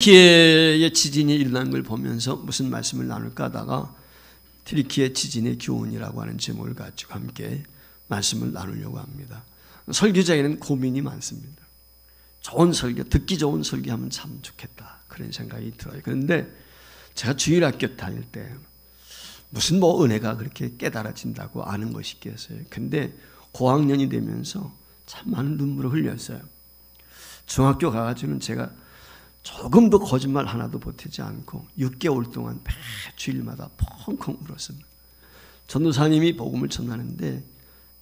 튀르키예의 지진이 일어난 걸 보면서 무슨 말씀을 나눌까 하다가 튀르키예 지진의 교훈이라고 하는 제목을 가지고 함께 말씀을 나누려고 합니다. 설교자에는 고민이 많습니다. 좋은 설교, 듣기 좋은 설교하면 참 좋겠다 그런 생각이 들어요. 그런데 제가 주일학교 다닐 때 무슨 은혜가 그렇게 깨달아진다고 아는 것이 있겠어요. 근데 고학년이 되면서 참 많은 눈물을 흘렸어요. 중학교 가가지고는 제가 조금도 거짓말 하나도 보태지 않고 6개월 동안 매 주일마다 펑펑 울었습니다. 전도사님이 복음을 전하는데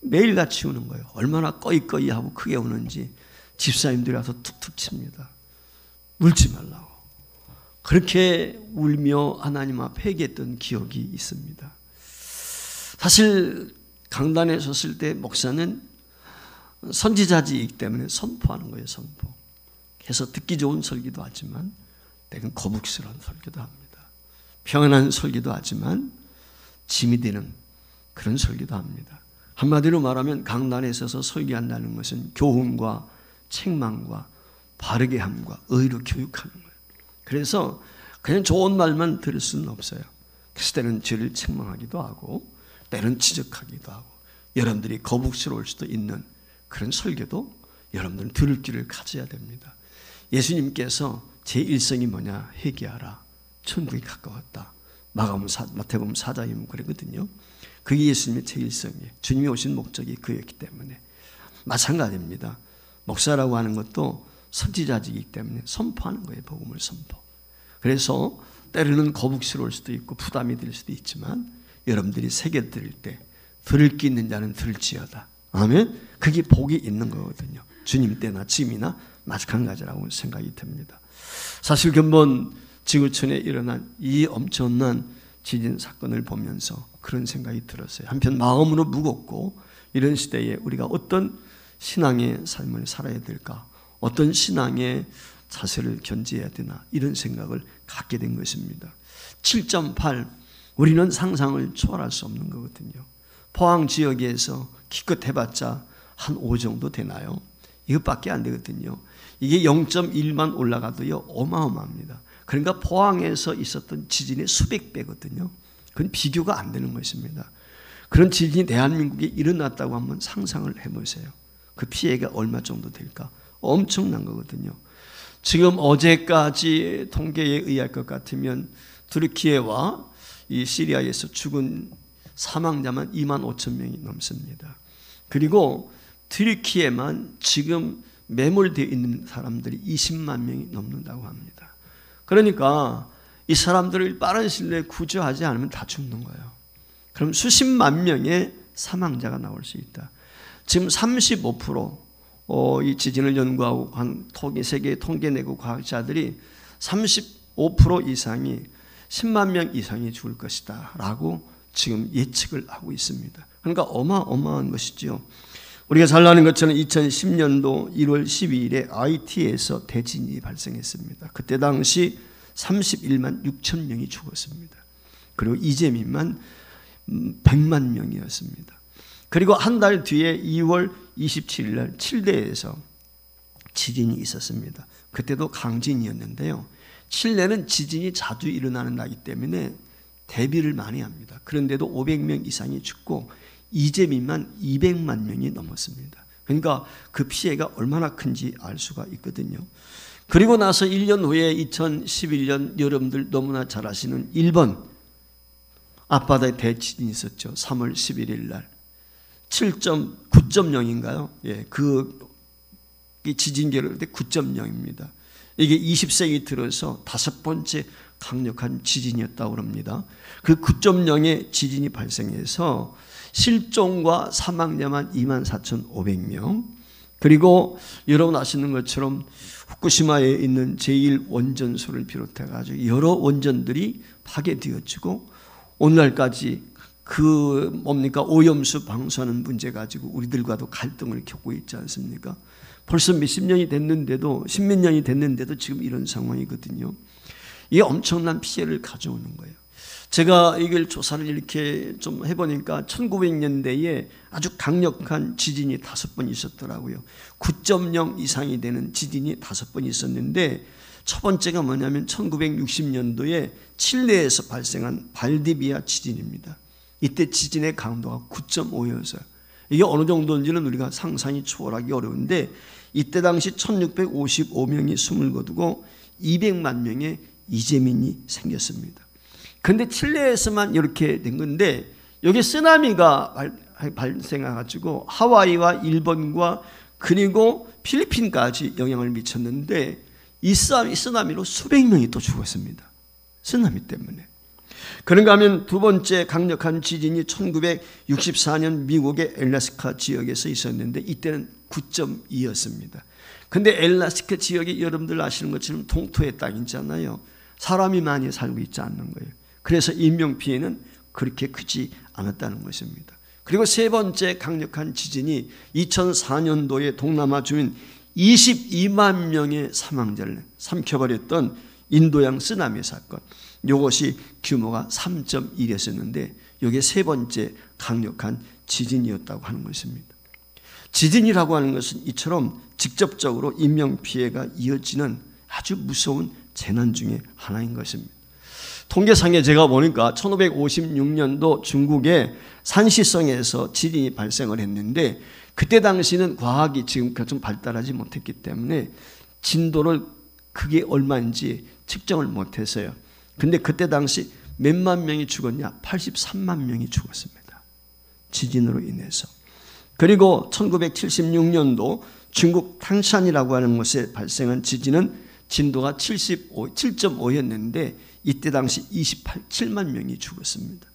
매일같이 우는 거예요. 얼마나 꺼이꺼이 하고 크게 우는지 집사님들이 와서 툭툭 칩니다. 울지 말라고. 그렇게 울며 하나님 앞에 회개했던 기억이 있습니다. 사실 강단에 섰을 때 목사는 선지자지이기 때문에 선포하는 거예요. 선포. 그래서 듣기 좋은 설교도 하지만 때는 거북스러운 설교도 합니다. 평안한 설교도 하지만 짐이 되는 그런 설교도 합니다. 한마디로 말하면 강단에 서서 설교한다는 것은 교훈과 책망과 바르게 함과 의로 교육하는 거예요. 그래서 그냥 좋은 말만 들을 수는 없어요. 그래서 때는 죄를 책망하기도 하고 때는 지적하기도 하고 여러분들이 거북스러울 수도 있는 그런 설교도 여러분들은 들을 길을 가져야 됩니다. 예수님께서 제 일성이 뭐냐? 회개하라. 천국이 가까웠다. 마태복음 4장이면 그러거든요. 그게 예수님의 제 일성이에요. 주님이 오신 목적이 그였기 때문에. 마찬가지입니다. 목사라고 하는 것도 선지자이기 때문에 선포하는 거예요. 복음을 선포. 그래서 때로는 거북스러울 수도 있고 부담이 될 수도 있지만 여러분들이 새겨 들을 때 들을 게 있는 자는 들을지어다. 아멘. 그게 복이 있는 거거든요. 주님 때나 지금이나 마찬가지라고 생각이 듭니다. 사실 근본 지구촌에 일어난 이 엄청난 지진 사건을 보면서 그런 생각이 들었어요. 한편 마음으로 무겁고 이런 시대에 우리가 어떤 신앙의 삶을 살아야 될까? 어떤 신앙의 자세를 견지해야 되나? 이런 생각을 갖게 된 것입니다. 7.8 우리는 상상을 초월할 수 없는 거거든요. 포항 지역에서 기껏 해봤자 한 5 정도 되나요? 이것밖에 안 되거든요. 이게 0.1만 올라가도요 어마어마합니다. 그러니까 포항에서 있었던 지진의 수백 배거든요. 그건 비교가 안 되는 것입니다. 그런 지진이 대한민국에 일어났다고 한번 상상을 해보세요. 그 피해가 얼마 정도 될까? 엄청난 거거든요. 지금 어제까지 통계에 의할 것 같으면 투르키예와 이 시리아에서 죽은 사망자만 2만 5천 명이 넘습니다. 그리고 투르키예만 지금 매몰되어 있는 사람들이 20만 명이 넘는다고 합니다. 그러니까 이 사람들을 빠른 시일 내에 구조하지 않으면 다 죽는 거예요. 그럼 수십만 명의 사망자가 나올 수 있다. 지금 35% 이 지진을 연구하고 한 세계 통계 내고 과학자들이 35% 이상이 10만 명 이상이 죽을 것이다 라고 지금 예측을 하고 있습니다. 그러니까 어마어마한 것이죠. 우리가 잘 아는 것처럼 2010년도 1월 12일에 IT에서 대진이 발생했습니다. 그때 당시 31만 6천 명이 죽었습니다. 그리고 이재민만 100만 명이었습니다. 그리고 한 달 뒤에 2월 27일 날 칠레에서 지진이 있었습니다. 그때도 강진이었는데요. 칠레는 지진이 자주 일어나는 나기 때문에 대비를 많이 합니다. 그런데도 500명 이상이 죽고 이재민만 200만 명이 넘었습니다. 그러니까 그 피해가 얼마나 큰지 알 수가 있거든요. 그리고 나서 1년 후에 2011년 여러분들 너무나 잘 아시는 일본 앞바다에 대지진이 있었죠. 3월 11일 날 9.0인가요? 예, 그 지진계를 때 9.0입니다. 이게 20세기 들어서 5번째 강력한 지진이었다고 합니다. 그 9.0의 지진이 발생해서 실종과 사망자만 24,500명. 그리고 여러분 아시는 것처럼 후쿠시마에 있는 제1원전소를 비롯해가지고 여러 원전들이 파괴되어지고 오늘날까지 오염수 방수하는 문제 가지고 우리들과도 갈등을 겪고 있지 않습니까? 벌써 몇십 년이 됐는데도 10몇 년이 됐는데도 지금 이런 상황이거든요. 이게 엄청난 피해를 가져오는 거예요. 제가 이걸 조사를 이렇게 좀 해보니까 1900년대에 아주 강력한 지진이 5번 있었더라고요. 9.0 이상이 되는 지진이 5번 있었는데 첫 번째가 뭐냐면 1960년도에 칠레에서 발생한 발디비아 지진입니다. 이때 지진의 강도가 9.5였어요. 이게 어느 정도인지는 우리가 상상이 초월하기 어려운데 이때 당시 1655명이 숨을 거두고 200만 명의 이재민이 생겼습니다. 그런데 칠레에서만 이렇게 된 건데 여기 쓰나미가 발생해가지고 하와이와 일본과 그리고 필리핀까지 영향을 미쳤는데 이 쓰나미로 수백 명이 또 죽었습니다. 쓰나미 때문에. 그런가 하면 두 번째 강력한 지진이 1964년 미국의 엘라스카 지역에서 있었는데 이때는 9.2였습니다. 근데 엘라스카 지역이 여러분들 아시는 것처럼 동토의 땅이잖아요. 사람이 많이 살고 있지 않는 거예요. 그래서 인명피해는 그렇게 크지 않았다는 것입니다. 그리고 세 번째 강력한 지진이 2004년도에 동남아 주민 22만 명의 사망자를 삼켜버렸던 인도양 쓰나미 사건. 이것이 규모가 3.1이었는데 이게 세 번째 강력한 지진이었다고 하는 것입니다. 지진이라고 하는 것은 이처럼 직접적으로 인명피해가 이어지는 아주 무서운 재난 중에 하나인 것입니다. 통계상에 제가 보니까 1556년도 중국의 산시성에서 지진이 발생을 했는데 그때 당시는 과학이 지금까지 좀 발달하지 못했기 때문에 진도를 그게 얼마인지 측정을 못했어요. 근데 그때 당시 몇만 명이 죽었냐? 83만 명이 죽었습니다. 지진으로 인해서. 그리고 1976년도 중국 탕샨이라고 하는 곳에 발생한 지진은 진도가 7.5였는데 이때 당시 27만 명이 죽었습니다.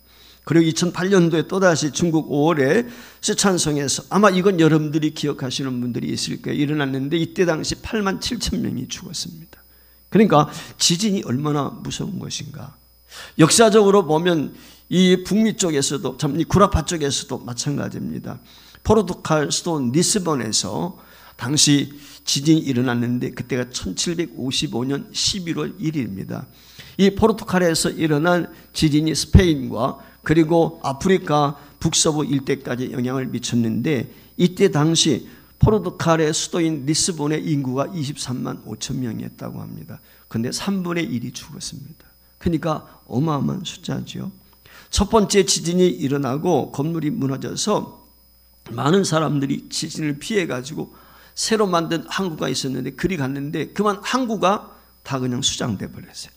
그리고 2008년도에 또다시 중국 5월에 쓰촨성에서 아마 이건 여러분들이 기억하시는 분들이 있을 거예요. 일어났는데 이때 당시 8만 7천 명이 죽었습니다. 그러니까 지진이 얼마나 무서운 것인가. 역사적으로 보면 이 북미 쪽에서도 참 이 구라파 쪽에서도 마찬가지입니다. 포르투갈 수도 리스본에서 당시 지진이 일어났는데 그때가 1755년 11월 1일입니다. 이 포르투갈에서 일어난 지진이 스페인과 그리고 아프리카 북서부 일대까지 영향을 미쳤는데 이때 당시 포르투갈의 수도인 리스본의 인구가 23만 5천 명이었다고 합니다. 그런데 3분의 1이 죽었습니다. 그러니까 어마어마한 숫자죠. 첫 번째 지진이 일어나고 건물이 무너져서 많은 사람들이 지진을 피해가지고 새로 만든 항구가 있었는데 그리 갔는데 그만 항구가 다 그냥 수장돼 버렸어요.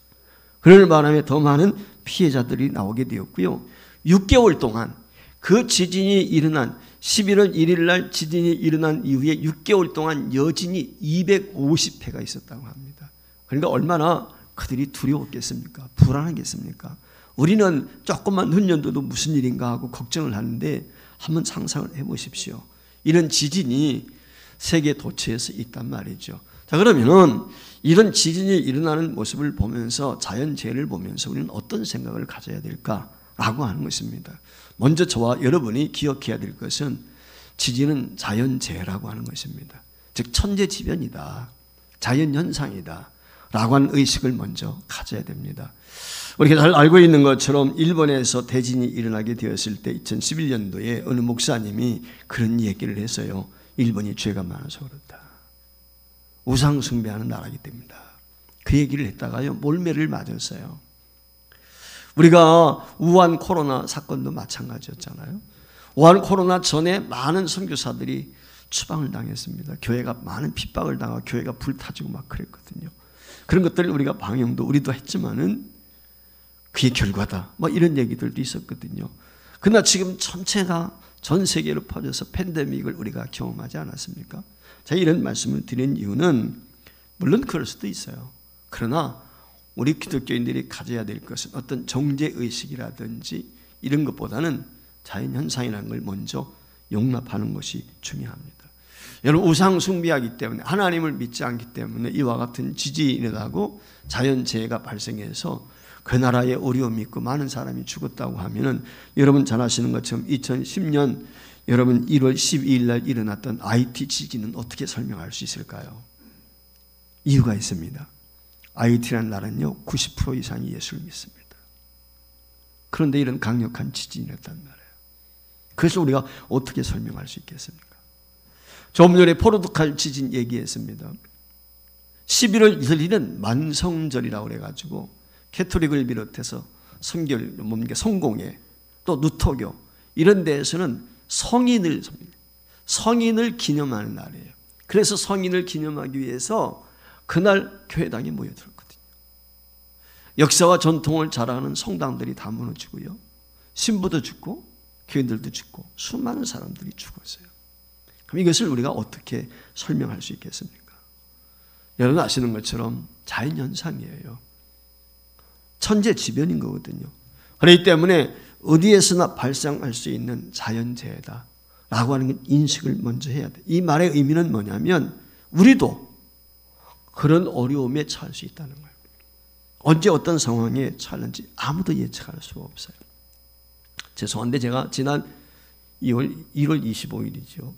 그럴 바람에 더 많은 피해자들이 나오게 되었고요. 6개월 동안 그 지진이 일어난 11월 1일 날 지진이 일어난 이후에 6개월 동안 여진이 250회가 있었다고 합니다. 그러니까 얼마나 그들이 두려웠겠습니까? 불안하겠습니까? 우리는 조금만 흔들려도 무슨 일인가 하고 걱정을 하는데 한번 상상을 해보십시오. 이런 지진이 세계 도처에서 있단 말이죠. 자, 그러면은 이런 지진이 일어나는 모습을 보면서 자연재해를 보면서 우리는 어떤 생각을 가져야 될까라고 하는 것입니다. 먼저 저와 여러분이 기억해야 될 것은 지진은 자연재해라고 하는 것입니다. 즉 천재지변이다. 자연현상이다. 라고 하는 의식을 먼저 가져야 됩니다. 우리가 잘 알고 있는 것처럼 일본에서 대진이 일어나게 되었을 때 2011년도에 어느 목사님이 그런 얘기를 했어요. 일본이 죄가 많아서 그렇다. 우상 숭배하는 나라이기 때문이다. 그 얘기를 했다가요 몰매를 맞았어요. 우리가 우한 코로나 사건도 마찬가지였잖아요. 우한 코로나 전에 많은 선교사들이 추방을 당했습니다. 교회가 많은 핍박을 당하고 교회가 불타지고 막 그랬거든요. 그런 것들을 우리가 방영도 우리도 했지만은 그게 결과다. 뭐 이런 얘기들도 있었거든요. 그러나 지금 전체가 전 세계로 퍼져서 팬데믹을 우리가 경험하지 않았습니까? 제가 이런 말씀을 드린 이유는 물론 그럴 수도 있어요. 그러나 우리 기독교인들이 가져야 될 것은 어떤 정죄의식이라든지 이런 것보다는 자연현상이라는 걸 먼저 용납하는 것이 중요합니다. 여러분 우상 숭배하기 때문에 하나님을 믿지 않기 때문에 이와 같은 지진이 일어나고 자연재해가 발생해서 그 나라에 어려움이 있고 많은 사람이 죽었다고 하면은 여러분 잘 아시는 것처럼 2010년 여러분 1월 12일 날 일어났던 아이티 지진은 어떻게 설명할 수 있을까요? 이유가 있습니다. 아이티라는 나라는요 90% 이상이 예수를 믿습니다. 그런데 이런 강력한 지진이 났단 말이에요. 그래서 우리가 어떻게 설명할 수 있겠습니까? 조금 전에 포르투갈 지진 얘기했습니다. 11월 이슬일은 만성절이라고 그래가지고 캐토릭을 비롯해서 성결, 성공회, 또 누토교 이런 데에서는 성인을 기념하는 날이에요. 그래서 성인을 기념하기 위해서 그날 교회당에 모여들었거든요. 역사와 전통을 자랑하는 성당들이 다 무너지고요. 신부도 죽고 교인들도 죽고 수많은 사람들이 죽었어요. 그럼 이것을 우리가 어떻게 설명할 수 있겠습니까? 여러분 아시는 것처럼 자연현상이에요. 천재지변인 거거든요. 그렇기 때문에 어디에서나 발생할 수 있는 자연재해다 라고 하는 인식을 먼저 해야 돼. 이 말의 의미는 뭐냐면 우리도 그런 어려움에 처할 수 있다는 거예요. 언제 어떤 상황에 처할는지 아무도 예측할 수가 없어요. 죄송한데 제가 지난 1월 25일이죠.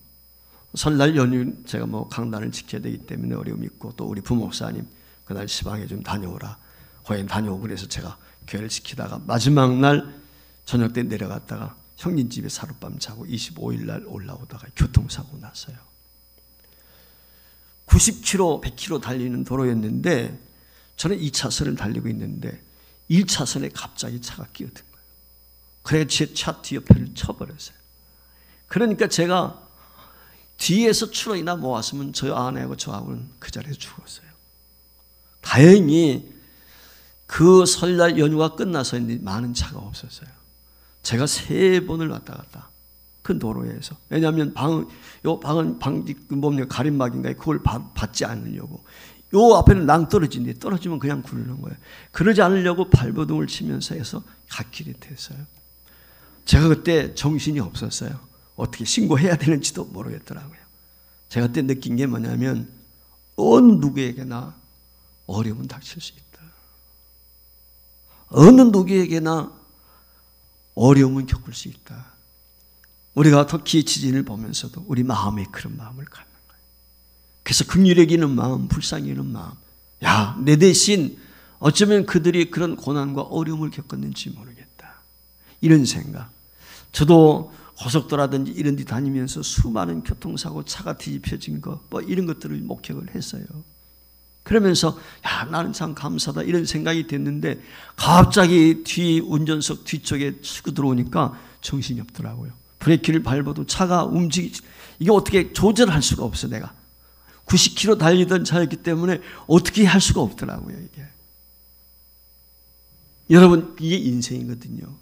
설날 연휴 제가 강단을 지켜야 되기 때문에 어려움이 있고 또 우리 부목사님 그날 시방에 좀 다녀오라. 거행 다녀오고 그래서 제가 교회를 지키다가 마지막 날 저녁 때 내려갔다가 형님 집에 하룻밤 자고 25일 날 올라오다가 교통사고 났어요. 90km, 100km 달리는 도로였는데 저는 2차선을 달리고 있는데 1차선에 갑자기 차가 끼어든 거예요. 그래서 제 차 뒤옆에를 쳐버렸어요. 그러니까 제가 뒤에서 추론이나 모았으면 저 아내하고 저하고는 그 자리에서 죽었어요. 다행히 그 설날 연휴가 끝나서인지 많은 차가 없었어요. 제가 3번을 왔다 갔다 그 도로에서. 왜냐하면 방은 가림막인가요? 그걸 받지 않으려고. 요 앞에는 낭떠러지인데 떨어지면 그냥 굴르는 거예요. 그러지 않으려고 발버둥을 치면서 해서 갓길이 됐어요. 제가 그때 정신이 없었어요. 어떻게 신고해야 되는지도 모르겠더라고요. 제가 그때 느낀 게 뭐냐면 어느 누구에게나 어려움은 닥칠 수 있다. 어느 누구에게나 어려움은 겪을 수 있다. 우리가 터키 지진을 보면서도 우리 마음에 그런 마음을 갖는 거예요. 그래서 긍휼히 여기는 마음, 불쌍히 여기는 마음. 야, 내 대신 어쩌면 그들이 그런 고난과 어려움을 겪었는지 모르겠다. 이런 생각. 저도 고속도로라든지 이런 데 다니면서 수많은 교통사고, 차가 뒤집혀진 거, 이런 것들을 목격을 했어요. 그러면서 야, 나는 참 감사하다 이런 생각이 됐는데 갑자기 운전석 뒤쪽에 치고 들어오니까 정신이 없더라고요. 브레이크를 밟아도 차가 움직이지, 이게 어떻게 조절할 수가 없어. 내가 90km 달리던 차였기 때문에 어떻게 할 수가 없더라고요. 이게 여러분, 이게 인생이거든요.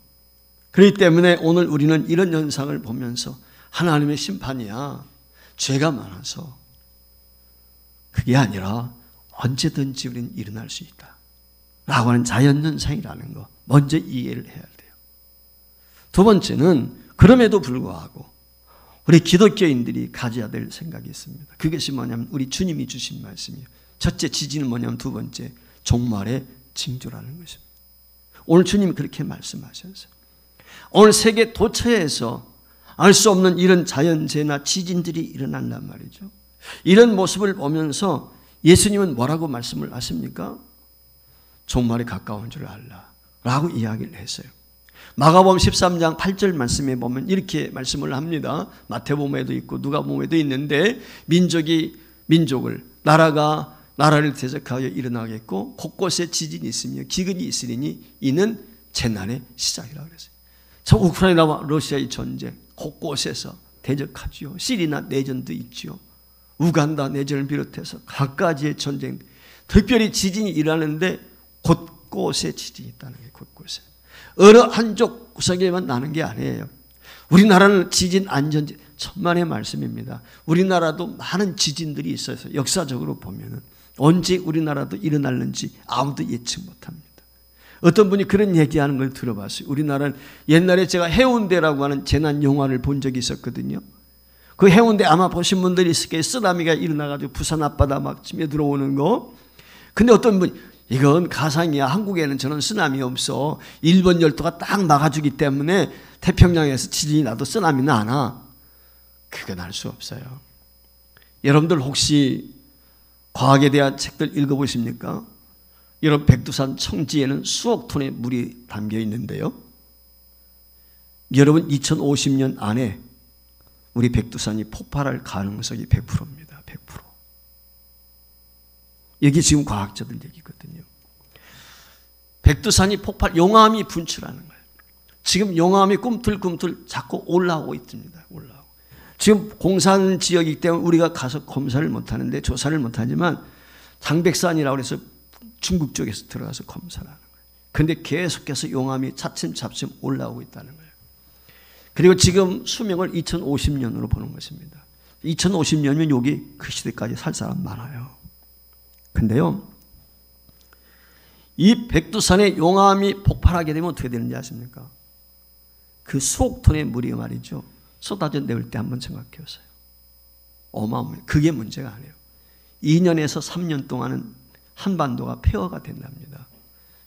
그렇기 때문에 오늘 우리는 이런 현상을 보면서 하나님의 심판이야, 죄가 많아서, 그게 아니라 언제든지 우리는 일어날 수 있다 라고 하는 자연현상이라는 거 먼저 이해를 해야 돼요. 두 번째는 그럼에도 불구하고 우리 기독교인들이 가져야 될 생각이 있습니다. 그것이 뭐냐면 우리 주님이 주신 말씀이에요. 첫째, 지진은 뭐냐면 두 번째, 종말의 징조라는 것입니다. 오늘 주님이 그렇게 말씀하셨어요. 오늘 세계 도처에서 알 수 없는 이런 자연재해나 지진들이 일어난단 말이죠. 이런 모습을 보면서 예수님은 뭐라고 말씀을 하십니까? 종말이 가까운 줄 알라 라고 이야기를 했어요. 마가복음 13장 8절 말씀에 보면 이렇게 말씀을 합니다. 마태복음에도 있고 누가복음에도 있는데 민족이 민족을, 나라가 나라를 대적하여 일어나겠고 곳곳에 지진이 있으며 기근이 있으리니 이는 재난의 시작이라고 그랬어요. 저 우크라이나와 러시아의 전쟁 곳곳에서 대적하지요. 시리나 내전도 있지요. 우간다 내전을 비롯해서 각가지의 전쟁, 특별히 지진이 일어나는데 곳곳에 지진이 있다는 게 곳곳에. 어느 한쪽 구석에만 나는 게 아니에요. 우리나라는 지진 안전지 천만의 말씀입니다. 우리나라도 많은 지진들이 있어서 역사적으로 보면은 언제 우리나라도 일어날는지 아무도 예측 못합니다. 어떤 분이 그런 얘기하는 걸 들어봤어요. 우리나라는 옛날에 제가 해운대라고 하는 재난 영화를 본 적이 있었거든요. 그 해운대 아마 보신 분들이 있을 거예요. 쓰나미가 일어나가지고 부산 앞바다 막 치며 들어오는 거. 근데 어떤 분이 이건 가상이야. 한국에는 저런 쓰나미 없어. 일본 열도가 딱 막아주기 때문에 태평양에서 지진이 나도 쓰나미는 안 와. 그건 알 수 없어요. 여러분들 혹시 과학에 대한 책들 읽어보십니까? 여러분, 백두산 청지에는 수억 톤의 물이 담겨 있는데요. 여러분, 2050년 안에 우리 백두산이 폭발할 가능성이 100%입니다. 100%. 이게 지금 과학자들 얘기거든요. 백두산이 폭발, 용암이 분출하는 거예요. 지금 용암이 꿈틀꿈틀 자꾸 올라오고 있습니다. 올라오고. 지금 공산 지역이기 때문에 우리가 가서 검사를 못하는데, 조사를 못하지만 장백산이라고 해서 중국 쪽에서 들어가서 검사를 하는 거예요. 그런데 계속해서 용암이 차츰차츰 올라오고 있다는 거예요. 그리고 지금 수명을 2050년으로 보는 것입니다. 2050년이면 여기 그 시대까지 살 사람 많아요. 근데요, 이 백두산의 용암이 폭발하게 되면 어떻게 되는지 아십니까? 그 수억 톤의 물이 말이죠, 쏟아져 내올 때 한번 생각해 보세요. 어마어마해요. 그게 문제가 아니에요. 2년에서 3년 동안은 한반도가 폐허가 된답니다.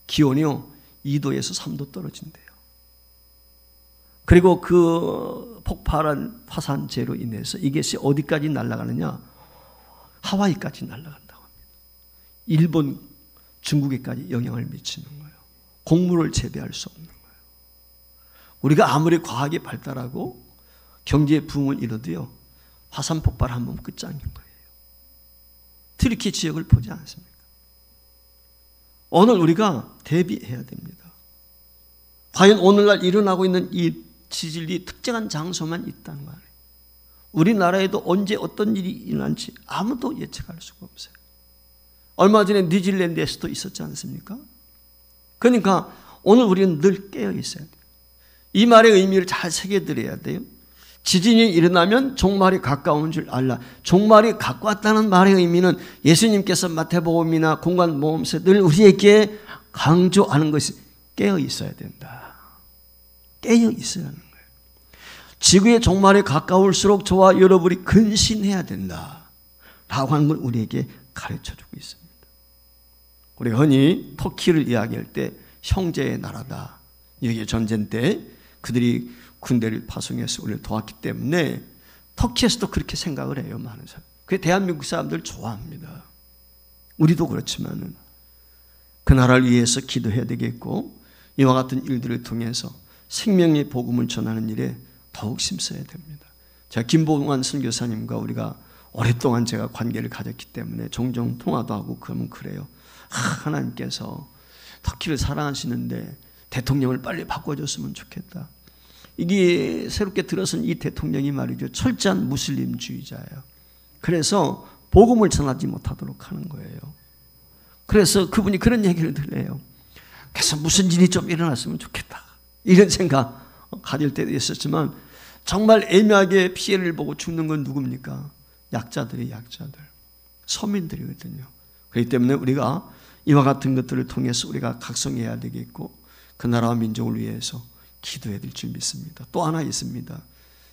기온이요 2도에서 3도 떨어진대요. 그리고 그 폭발한 화산재로 인해서 이것이 어디까지 날아가느냐? 하와이까지 날아간다고 합니다. 일본, 중국에까지 영향을 미치는 거예요. 곡물을 재배할 수 없는 거예요. 우리가 아무리 과학이 발달하고 경제의 붐을 이뤄도요, 화산 폭발 한 번 끝장인 거예요. 트리키 지역을 보지 않습니까? 오늘 우리가 대비해야 됩니다. 과연 오늘날 일어나고 있는 이 지진이 특정한 장소만 있다는 거 아니에요. 우리나라에도 언제 어떤 일이 일어날지 아무도 예측할 수가 없어요. 얼마 전에 뉴질랜드에서도 있었지 않습니까? 그러니까 오늘 우리는 늘 깨어 있어야 돼요. 이 말의 의미를 잘 새겨들어야 돼요. 지진이 일어나면 종말이 가까운 줄 알라. 종말이 가까웠다는 말의 의미는 예수님께서 마태복음이나 공관모험에서 늘 우리에게 강조하는 것이 깨어 있어야 된다. 깨어 있어야 하는 거예요. 지구의 종말이 가까울수록 저와 여러분이 근신해야 된다 라고 하는 걸 우리에게 가르쳐주고 있습니다. 우리가 흔히 터키를 이야기할 때 형제의 나라다. 여기 전쟁 때 그들이 군대를 파송해서 우리를 도왔기 때문에 터키에서도 그렇게 생각을 해요. 많은 사람. 그게 대한민국 사람들 좋아합니다. 우리도 그렇지만은 그 나라를 위해서 기도해야 되겠고, 이와 같은 일들을 통해서 생명의 복음을 전하는 일에 더욱 힘써야 됩니다. 제가 김봉환 선교사님과 우리가 오랫동안 제가 관계를 가졌기 때문에 종종 통화도 하고 그러면 그래요. 하나님께서 터키를 사랑하시는데 대통령을 빨리 바꿔줬으면 좋겠다. 이게 새롭게 들어선 이 대통령이 말이죠, 철저한 무슬림주의자예요. 그래서 복음을 전하지 못하도록 하는 거예요. 그래서 그분이 그런 얘기를 들려요. 그래서 무슨 일이 좀 일어났으면 좋겠다, 이런 생각 가질 때도 있었지만, 정말 애매하게 피해를 보고 죽는 건 누굽니까? 약자들이, 약자들, 서민들이거든요. 그렇기 때문에 우리가 이와 같은 것들을 통해서 우리가 각성해야 되겠고, 그 나라와 민족을 위해서 기도해야 될 줄 믿습니다. 또 하나 있습니다.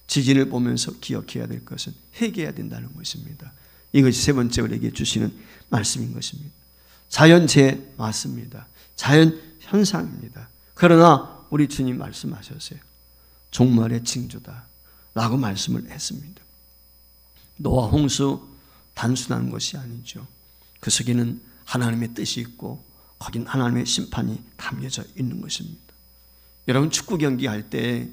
지진을 보면서 기억해야 될 것은 회개해야 된다는 것입니다. 이것이 세 번째 우리에게 주시는 말씀인 것입니다. 자연재해 맞습니다. 자연현상입니다. 그러나 우리 주님 말씀하셨어요. 종말의 징조다 라고 말씀을 했습니다. 노아 홍수 단순한 것이 아니죠. 그 속에는 하나님의 뜻이 있고 거긴 하나님의 심판이 담겨져 있는 것입니다. 여러분, 축구 경기할 때,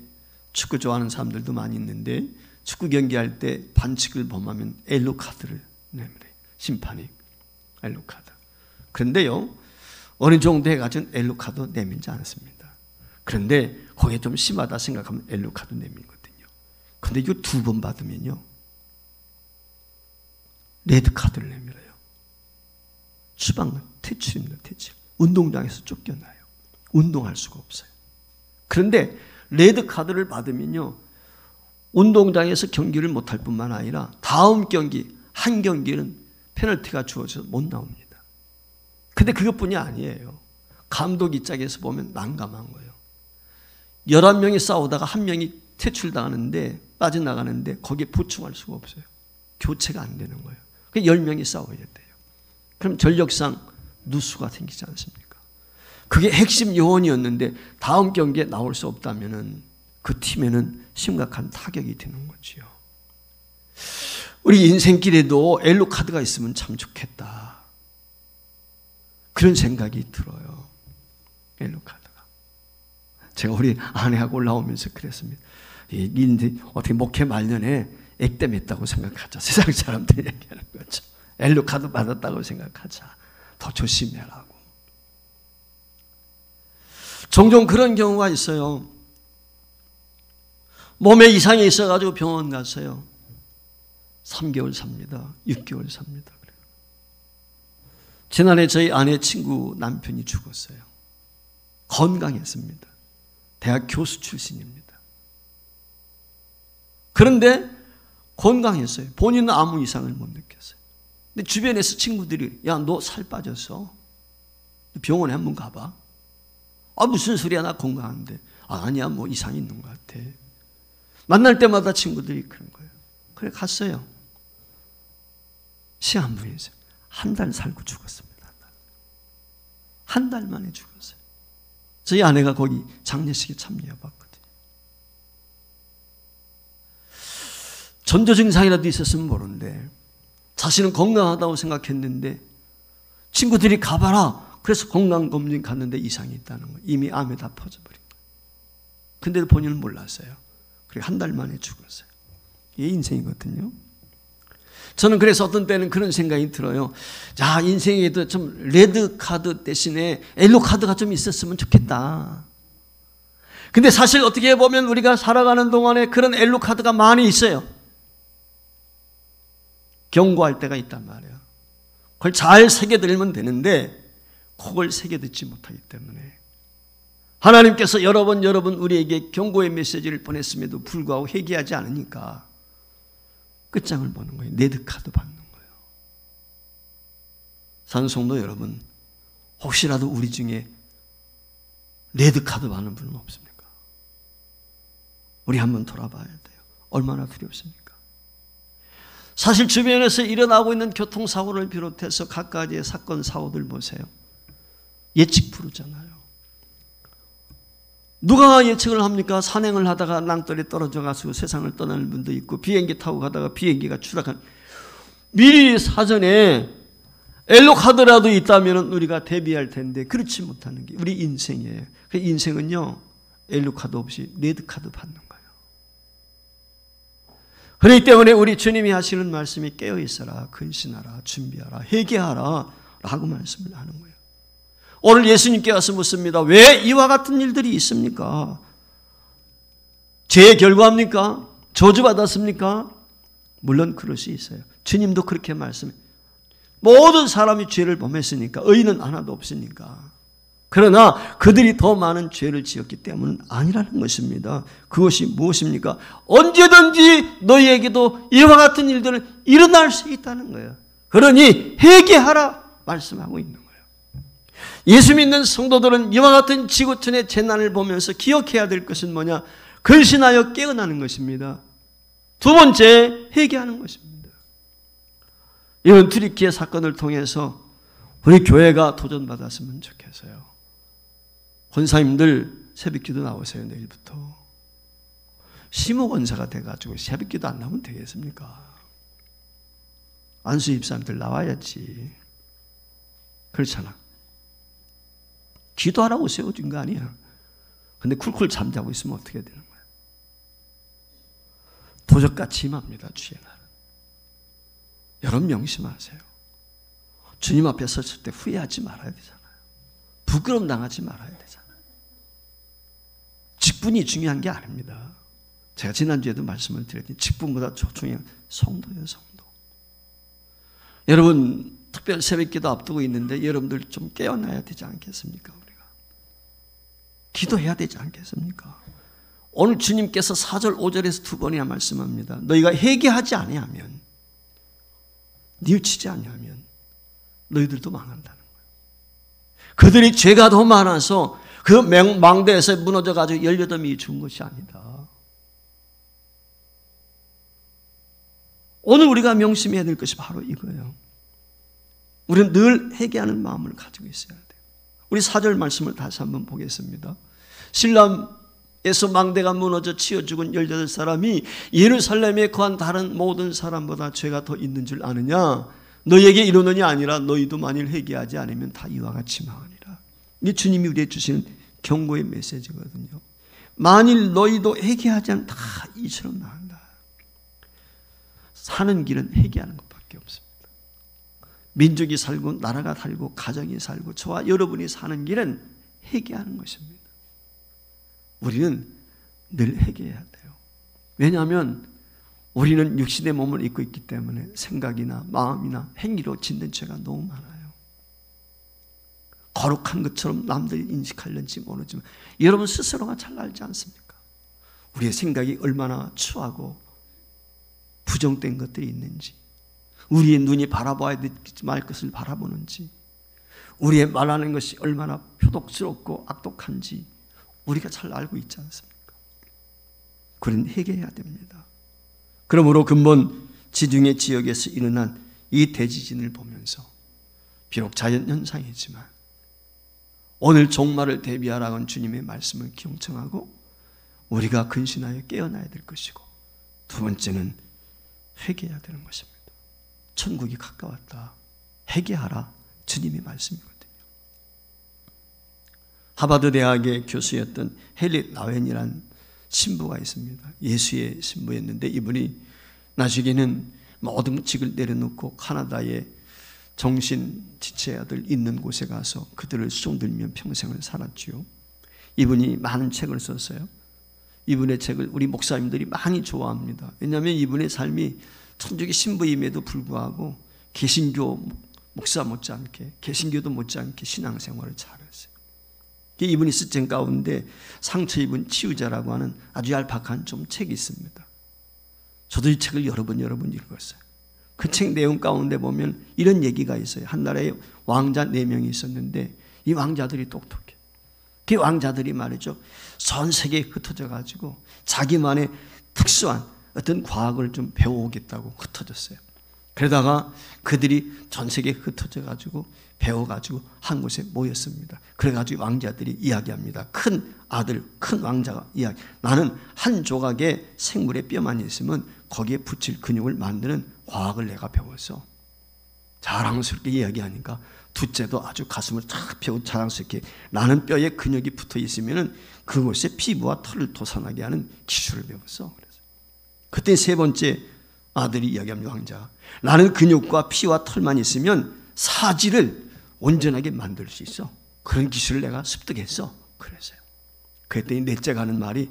축구 좋아하는 사람들도 많이 있는데 축구 경기할 때 반칙을 범하면 옐로 카드를 내밀어요. 심판이 옐로 카드. 그런데요, 어느 정도 해가지고 옐로 카드 내밀지 않습니다. 그런데 거기에 좀 심하다 생각하면 옐로 카드 내밀거든요. 그런데 이거 2번 받으면요, 레드 카드를 내밀어요. 추방, 퇴출입니다. 퇴출. 운동장에서 쫓겨나요. 운동할 수가 없어요. 그런데 레드 카드를 받으면요, 운동장에서 경기를 못할 뿐만 아니라 다음 경기, 한 경기는 페널티가 주어져서 못 나옵니다. 근데 그것뿐이 아니에요. 감독 입장에서 보면 난감한 거예요. 11명이 싸우다가 한 명이 퇴출당하는데, 빠져나가는데 거기에 보충할 수가 없어요. 교체가 안 되는 거예요. 10명이 싸워야 돼요. 그럼 전력상 누수가 생기지 않습니까? 그게 핵심 요원이었는데 다음 경기에 나올 수 없다면은 그 팀에는 심각한 타격이 되는 거지요. 우리 인생길에도 옐로 카드가 있으면 참 좋겠다, 그런 생각이 들어요. 옐로 카드가. 제가 우리 아내하고 올라오면서 그랬습니다. 어떻게 목회 말년에 액땜했다고 생각하죠. 세상 사람들이 얘기하는 거죠. 엘루카드 받았다고 생각하자. 더 조심해라고. 종종 그런 경우가 있어요. 몸에 이상이 있어가지고 병원 갔어요. 3개월 삽니다. 6개월 삽니다. 지난해 저희 아내 친구 남편이 죽었어요. 건강했습니다. 대학 교수 출신입니다. 그런데 건강했어요. 본인은 아무 이상을 못 느꼈어요. 근데 주변에서 친구들이 야, 너 살 빠졌어. 병원에 한번 가봐. 아, 무슨 소리야, 나 건강한데. 아니야, 뭐 이상이 있는 것 같아. 만날 때마다 친구들이 그런 거예요. 그래 갔어요. 시한부에서 한 달 살고 죽었습니다. 한 달 만에 죽었어요. 저희 아내가 거기 장례식에 참여해봤거든요. 전조 증상이라도 있었으면 모르는데 자신은 건강하다고 생각했는데 친구들이 가봐라. 그래서 건강검진 갔는데 이상이 있다는 거예요. 이미 암에 다 퍼져버린 거예요. 근데도 본인은 몰랐어요. 그리고 한 달 만에 죽었어요. 이게 인생이거든요. 저는 그래서 어떤 때는 그런 생각이 들어요. 자, 인생에도 좀 레드 카드 대신에 옐로 카드가 좀 있었으면 좋겠다. 근데 사실 어떻게 보면 우리가 살아가는 동안에 그런 옐로 카드가 많이 있어요. 경고할 때가 있단 말이에요. 그걸 잘 새겨들면 되는데 그걸 새겨듣지 못하기 때문에 하나님께서 여러 번 우리에게 경고의 메시지를 보냈음에도 불구하고 회개하지 않으니까 끝장을 보는 거예요. 레드카드 받는 거예요. 산성도 여러분, 혹시라도 우리 중에 레드카드 받는 분은 없습니까? 우리 한번 돌아봐야 돼요. 얼마나 두렵습니까? 사실 주변에서 일어나고 있는 교통사고를 비롯해서 각가지의 사건, 사고들 보세요. 예측 불허잖아요. 누가 예측을 합니까? 산행을 하다가 낭떠러에 떨어져 가지고 세상을 떠나는 분도 있고 비행기 타고 가다가 비행기가 추락한. 미리 사전에 엘로카드라도 있다면 우리가 대비할 텐데 그렇지 못하는 게 우리 인생이에요. 그 인생은요, 엘로카드 없이 레드카드 받는 거예요. 그렇기 때문에 우리 주님이 하시는 말씀이 깨어있어라, 근신하라, 준비하라, 회개하라 라고 말씀을 하는 거예요. 오늘 예수님께 와서 묻습니다. 왜 이와 같은 일들이 있습니까? 죄의 결과입니까? 저주받았습니까? 물론 그럴 수 있어요. 주님도 그렇게 말씀해요. 모든 사람이 죄를 범했으니까 의인은 하나도 없으니까. 그러나 그들이 더 많은 죄를 지었기 때문은 아니라는 것입니다. 그것이 무엇입니까? 언제든지 너희에게도 이와 같은 일들은 일어날 수 있다는 거예요. 그러니 회개하라 말씀하고 있는 거예요. 예수 믿는 성도들은 이와 같은 지구촌의 재난을 보면서 기억해야 될 것은 뭐냐? 근신하여 깨어나는 것입니다. 두 번째, 회개하는 것입니다. 이번 튀르키예 사건을 통해서 우리 교회가 도전받았으면 좋겠어요. 권사님들 새벽기도 나오세요. 내일부터. 시무권사가 돼가지고 새벽기도 안 나오면 되겠습니까? 안수 입사님들 나와야지. 그렇잖아. 기도하라고 세워준 거 아니야. 근데 쿨쿨 잠자고 있으면 어떻게 되는 거야? 도적같이 임합니다. 주의 날은. 여러분 명심하세요. 주님 앞에 섰을 때 후회하지 말아야 되잖아요. 부끄러움 당하지 말아야 되잖아요. 직분이 중요한 게 아닙니다. 제가 지난주에도 말씀을 드렸더니 직분보다 중요한 성도예요. 성도. 여러분 특별 새벽기도 앞두고 있는데 여러분들 좀 깨어나야 되지 않겠습니까? 우리가 기도해야 되지 않겠습니까? 오늘 주님께서 4절 5절에서 두 번이나 말씀합니다. 너희가 회개하지 아니하면, 뉘우치지 아니하면 너희들도 망한다는 거예요. 그들이 죄가 더 많아서 그 망대에서 무너져가지고 18명이 죽은 것이 아니다. 오늘 우리가 명심해야 될 것이 바로 이거예요. 우리는 늘 회개하는 마음을 가지고 있어야 돼요. 우리 4절 말씀을 다시 한번 보겠습니다. 실람에서 망대가 무너져 치여 죽은 18사람이 예루살렘에 거한 다른 모든 사람보다 죄가 더 있는 줄 아느냐? 너희에게 이르노니 아니라 너희도 만일 회개하지 않으면 다 이와 같이 망하리라. 이게 주님이 우리에게 주시는 경고의 메시지거든요. 만일 너희도 회개하지 않으면 다 이처럼 망한다. 사는 길은 회개하는 것밖에 없습니다. 민족이 살고 나라가 살고 가정이 살고 저와 여러분이 사는 길은 회개하는 것입니다. 우리는 늘 회개해야 돼요. 왜냐하면 우리는 육신의 몸을 입고 있기 때문에 생각이나 마음이나 행위로 짓는 죄가 너무 많아요. 거룩한 것처럼 남들이 인식하려는지 모르지만 여러분 스스로가 잘 알지 않습니까? 우리의 생각이 얼마나 추하고 부정된 것들이 있는지, 우리의 눈이 바라봐야 말 것을 바라보는지, 우리의 말하는 것이 얼마나 표독스럽고 악독한지 우리가 잘 알고 있지 않습니까? 그런 회개해야 됩니다. 그러므로 근본 지중해 지역에서 일어난 이 대지진을 보면서 비록 자연현상이지만 오늘 종말을 대비하라는 주님의 말씀을 경청하고 우리가 근신하여 깨어나야 될 것이고, 두 번째는 회개해야 되는 것입니다. 천국이 가까웠다. 회개하라. 주님의 말씀이거든요. 하버드 대학의 교수였던 헨리 라웬이라는 신부가 있습니다. 예수의 신부였는데 이분이 나중에는 모든 직을 내려놓고 카나다의 정신지체자들 있는 곳에 가서 그들을 颂들며 평생을 살았지요. 이분이 많은 책을 썼어요. 이분의 책을 우리 목사님들이 많이 좋아합니다. 왜냐하면 이분의 삶이 천주교 신부임에도 불구하고 개신교 목사 못지않게, 개신교도 못지않게 신앙생활을 잘했어요. 이분이 쓴 책 가운데 상처 입은 치유자라고 하는 아주 얄팍한 좀 책이 있습니다. 저도 이 책을 여러 번 읽었어요. 그 책 내용 가운데 보면 이런 얘기가 있어요. 한 나라에 왕자 4명이 있었는데 이 왕자들이 똑똑해. 그 왕자들이 말이죠, 전 세계에 흩어져 가지고 자기만의 특수한 어떤 과학을 좀 배워오겠다고 흩어졌어요. 그러다가 그들이 전 세계에 흩어져 가지고 배워가지고 한 곳에 모였습니다. 그래가지고 왕자들이 이야기합니다. 큰 아들, 큰 왕자가 이야기. 나는 한 조각의 생물의 뼈만 있으면 거기에 붙일 근육을 만드는 과학을 내가 배워서, 자랑스럽게 이야기하니까 둘째도 아주 가슴을 탁 펴고 자랑스럽게, 나는 뼈에 근육이 붙어 있으면 그곳에 피부와 털을 돋아나게 하는 기술을 배웠어. 그래서 그때 세 번째 아들이 이야기합니다. 왕자가, 나는 근육과 피와 털만 있으면 사지를 온전하게 만들 수 있어. 그런 기술을 내가 습득했어. 그래서요. 그랬더니 넷째가 하는 말이,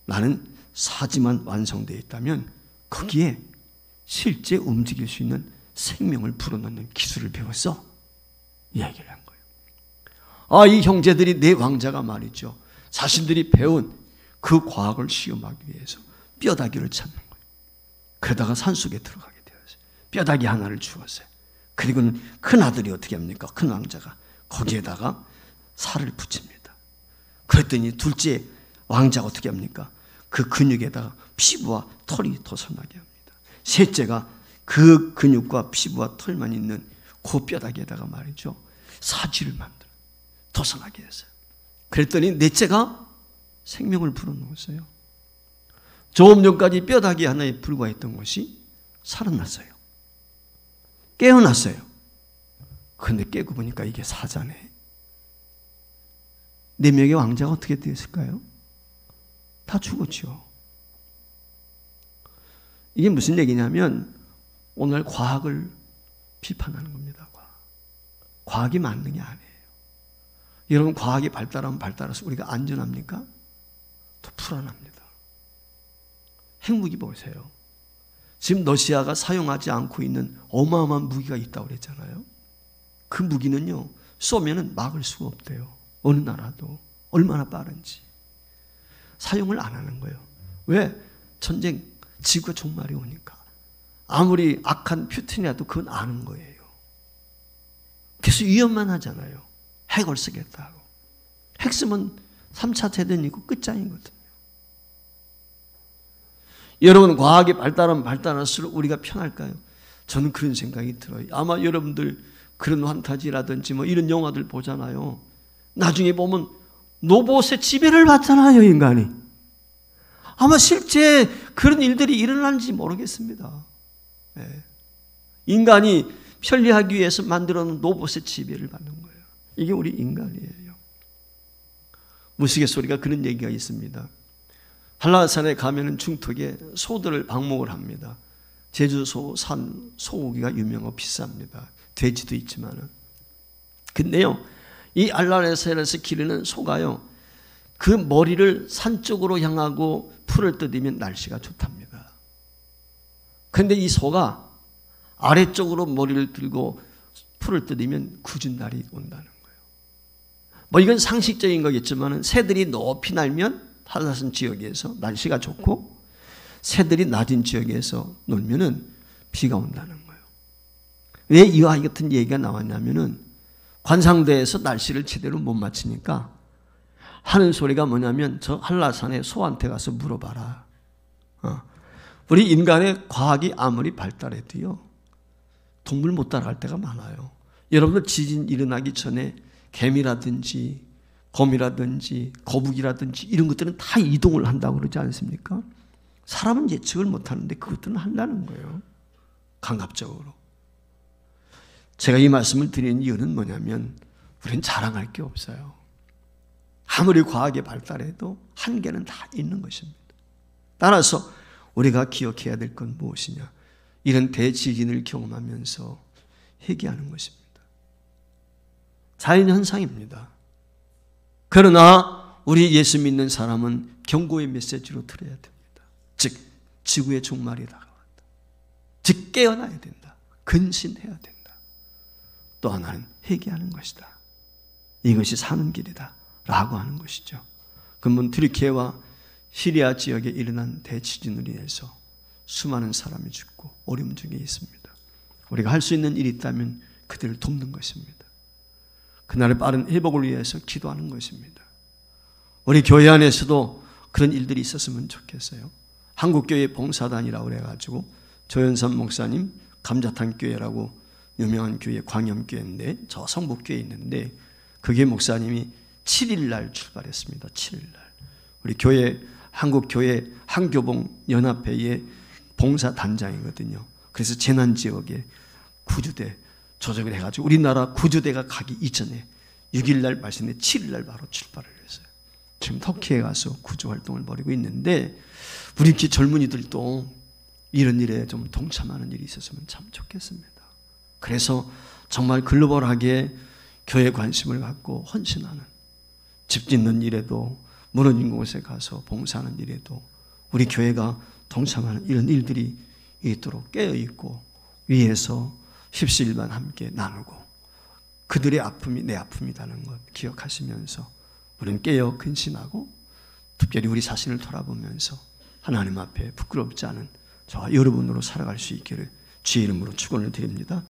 나는 사지만 완성되어 있다면 거기에 실제 움직일 수 있는 생명을 불어넣는 기술을 배웠어. 이야기를 한 거예요. 이 형제들이, 네 왕자가 말이죠, 자신들이 배운 그 과학을 시험하기 위해서 뼈다귀를 찾는 거예요. 그러다가 산속에 들어가게 되었어요. 뼈다귀 하나를 주었어요. 그리고는 큰 아들이 어떻게 합니까? 큰 왕자가 거기에다가 살을 붙입니다. 그랬더니 둘째 왕자가 어떻게 합니까? 그 근육에다가 피부와 털이 돋아나게 합니다. 셋째가 그 근육과 피부와 털만 있는 그 뼈다귀에다가 말이죠, 사지를 만들어 돋아나게 했어요. 그랬더니 넷째가 생명을 불어넣었어요. 조금 전까지 뼈다귀 하나에 불과했던 것이 살아났어요. 깨어났어요. 그런데 깨고 보니까 이게 사자네. 4명의 왕자가 어떻게 되었을까요? 다 죽었죠. 이게 무슨 얘기냐면 오늘 과학을 비판하는 겁니다. 과학이 맞는 게 아니에요. 여러분, 과학이 발달하면 발달해서 우리가 안전합니까? 더 불안합니다. 핵무기 보세요. 지금 러시아가 사용하지 않고 있는 어마어마한 무기가 있다고 그랬잖아요. 그 무기는요, 쏘면은 막을 수가 없대요. 어느 나라도. 얼마나 빠른지. 사용을 안 하는 거예요. 왜? 전쟁, 지구가 종말이 오니까. 아무리 악한 푸틴이라도 그건 아는 거예요. 계속 위험만 하잖아요. 핵을 쓰겠다고. 핵 쓰면 3차 대전이고 끝장이거든요. 여러분, 과학이 발달하면 발달할수록 우리가 편할까요? 저는 그런 생각이 들어요. 아마 여러분들 그런 환타지라든지 뭐 이런 영화들 보잖아요. 나중에 보면 로봇의 지배를 받잖아요, 인간이. 아마 실제 그런 일들이 일어나는지 모르겠습니다. 네. 인간이 편리하기 위해서 만들어놓은 로봇의 지배를 받는 거예요. 이게 우리 인간이에요. 무스갯소리가 그런 얘기가 있습니다. 한라산에 가면은 중턱에 소들을 방목을 합니다. 제주소 산 소고기가 유명하고 비쌉니다. 돼지도 있지만은. 근데요, 이 알라레셀에서 기르는 소가요, 그 머리를 산 쪽으로 향하고 풀을 뜯으면 날씨가 좋답니다. 그런데 이 소가 아래쪽으로 머리를 들고 풀을 뜯으면 궂은 날이 온다는 거예요. 뭐 이건 상식적인 거겠지만 새들이 높이 날면 한라산 지역에서 날씨가 좋고 새들이 낮은 지역에서 놀면은 비가 온다는 거예요. 왜 이와 같은 얘기가 나왔냐면은 관상대에서 날씨를 제대로 못 맞추니까 하는 소리가 뭐냐면 저 한라산에 소한테 가서 물어봐라. 우리 인간의 과학이 아무리 발달해도요, 동물 못 따라갈 때가 많아요. 여러분들 지진 일어나기 전에 개미라든지 곰이라든지 거북이라든지 이런 것들은 다 이동을 한다고 그러지 않습니까? 사람은 예측을 못하는데 그것들은 한다는 거예요. 감각적으로. 제가 이 말씀을 드리는 이유는 뭐냐면 우리는 자랑할 게 없어요. 아무리 과학이 발달해도 한계는 다 있는 것입니다. 따라서 우리가 기억해야 될 건 무엇이냐? 이런 대지진을 경험하면서 회개하는 것입니다. 자연현상입니다. 그러나 우리 예수 믿는 사람은 경고의 메시지로 들어야 됩니다. 즉 지구의 종말이 다가왔다. 즉 깨어나야 된다. 근신해야 된다. 또 하나는 회개하는 것이다. 이것이 사는 길이다 라고 하는 것이죠. 그러면 튀르키예와 시리아 지역에 일어난 대지진으로 인해서 수많은 사람이 죽고 어려움 중에 있습니다. 우리가 할 수 있는 일이 있다면 그들을 돕는 것입니다. 그날의 빠른 회복을 위해서 기도하는 것입니다. 우리 교회 안에서도 그런 일들이 있었으면 좋겠어요. 한국교회 봉사단이라고 그래가지고 조현선 목사님 감자탕 교회라고 유명한 교회 광염교회인데 저 성북교회에 있는데 그게 목사님이 7일날 출발했습니다. 7일날. 우리 교회 한국교회 한교봉 연합회의 봉사단장이거든요. 그래서 재난지역에 구조대 조직을 해가지고 우리나라 구조대가 가기 이전에 6일날 말씀에 7일날 바로 출발을 했어요. 지금 터키에 가서 구조활동을 벌이고 있는데 우리 젊은이들도 이런 일에 좀 동참하는 일이 있었으면 참 좋겠습니다. 그래서 정말 글로벌하게 교회 관심을 갖고 헌신하는 집 짓는 일에도 무너진 곳에 가서 봉사하는 일에도 우리 교회가 동참하는 이런 일들이 있도록 깨어있고 위에서 십시일반 함께 나누고 그들의 아픔이 내 아픔이라는 것 기억하시면서 우리는 깨어 근신하고 특별히 우리 자신을 돌아보면서 하나님 앞에 부끄럽지 않은 저와 여러분으로 살아갈 수 있기를 주의 이름으로 축원을 드립니다.